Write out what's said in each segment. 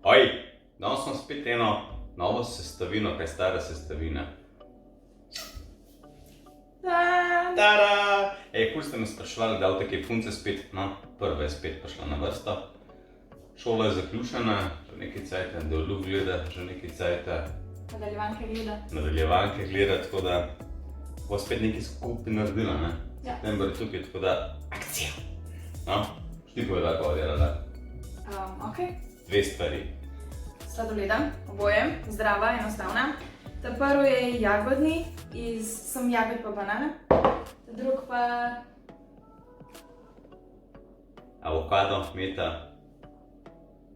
Oj, danes smo spet eno novo sestavino, kaj stara sestavina. Tada! Ful ste me spraševali, da v take punce spet, no, prva je spet prišla na vrsto. Šola je zaključena, že nekaj cajta, Delu gleda, že nekaj cajta. Nadaljevanke gleda, tako da bo spet nekaj skupaj naredila, ne? September je tukaj, tako da akcija! No, šti povedala, kako je delala. Ok. Dve stvari. Sladoleda, oboje, zdrava, enostavna. Ta prvi je jagodni, sem jagod pa banana. Ta drug pa... Avokado, meta.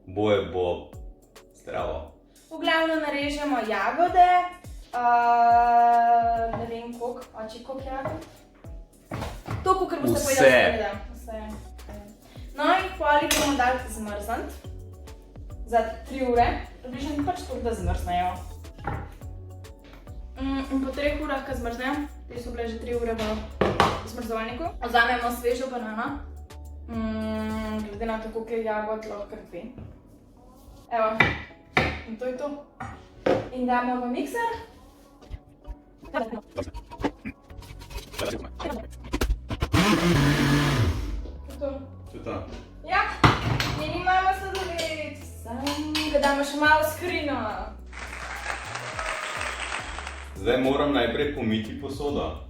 Oboje bo zdravo. V glavno narežemo jagode. Ne vem koliko, oči koliko jagod. Toliko, kar boste povedali. Vse. No in poli bomo dali zmrzniti. Za 3 ure. Približno pač toliko, da zmrznejo. In po 3 urah, ko zmrznejo, te so bile že 3 ure v zmrzovalniku, vzamemo svežo banano. Glede na to, koliko je jagod, lahko kar 2. Evo, in to je to. In damo v mikser. To je to. Ja, in imamo sladoled. Samo ga damo še malo v skrinjo. Zdaj moram najprej pomiti posodo.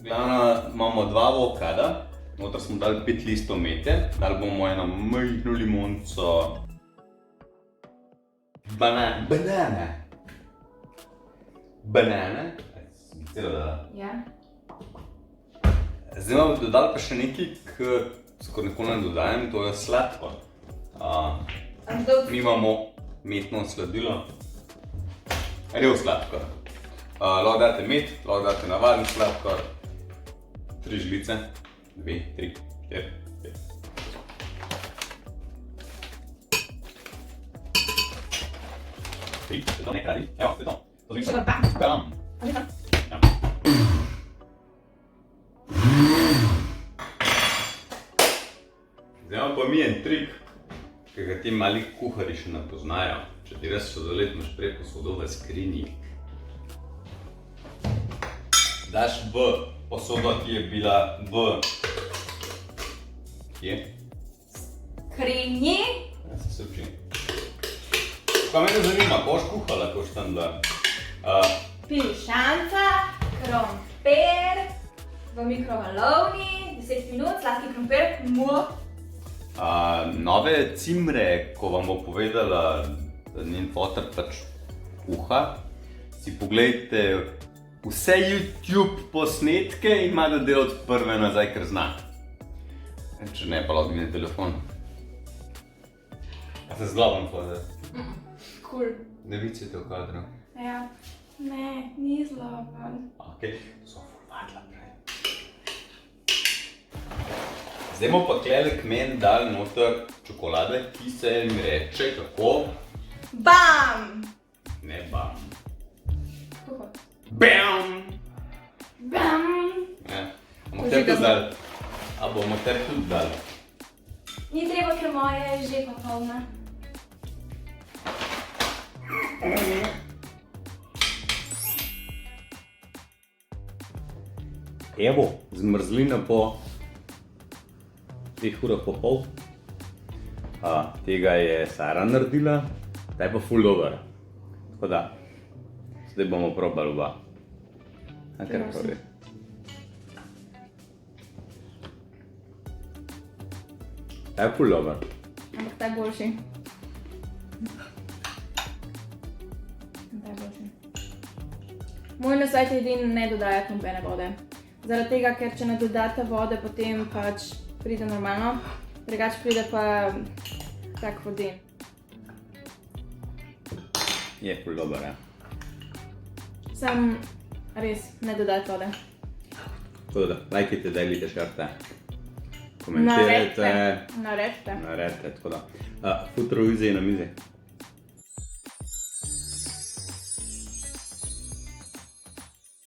Glavno imamo 2 avokada, noter smo dali 5 listov mete, dali bomo eno majhno limonco. Banane. Sem celo dala. Ja. Zdaj bomo dodali pa še nekaj, kar skoraj nikoli ne dodajam, to je sladkor. Mi imamo metno sladilo. Rev sladkor. Lahko date met, lahko date navaden sladkor. 3 žlice. 2, 3, 4, 5. To nekaj radi. Evo, to je to. To zmišljam. Bam. Zdaj imam pa mi en trik, ki ga ti mali kuharji še ne poznajo. Če ti res sladoled, imaš prej posodo v skrinji. Daš v posodo, ki je bila v... Kje? Skrinji. Ja, se učim. Kaj mene zanima, ko boš kuhala, ko boš tam bila? Pišanca, krompir, v mikrovalovni, 10 minut, sladki krompir, Nove cimre, ko vam bo povedala, da njen foter pač kuha, si poglejte vse YouTube posnetke in ima da delati prve nazaj, ker zna. Če ne, pa lahko mi na telefon. A se zglobam hodati? Cool. Ne vidite v kadru? Ja. Ne, ni zloben. Ok, to so ful vadila prej. Zdaj bomo pa tlele k meni dali noter čokolade, ki se mi reče kako? Bam! Ne bam. Kako? Bam! Bam! Bomo ter tudi dali. A bomo ter tudi dali. Ni treba, ker moja je že popolna. Evo, zmrzlina po 2 urah pa pol. Tega je Sara naredila, ta je pa ful dober. Tako da, zdaj bomo probali oba. Kar pravi. Ta je ful dober. Ampak ta je boljši. Moj nasvet je edin ne dodajati nobene vode. Zaradi tega, ker če ne dodate vode, potem pač pride normalno, drugače pride pa tak voden. Je ful dober, ja. Sam res ne dodajte vode. Tako da, lajkajte, delite, šerite, komentirajte. Naredite. Tako da. Futro vize je na mizi.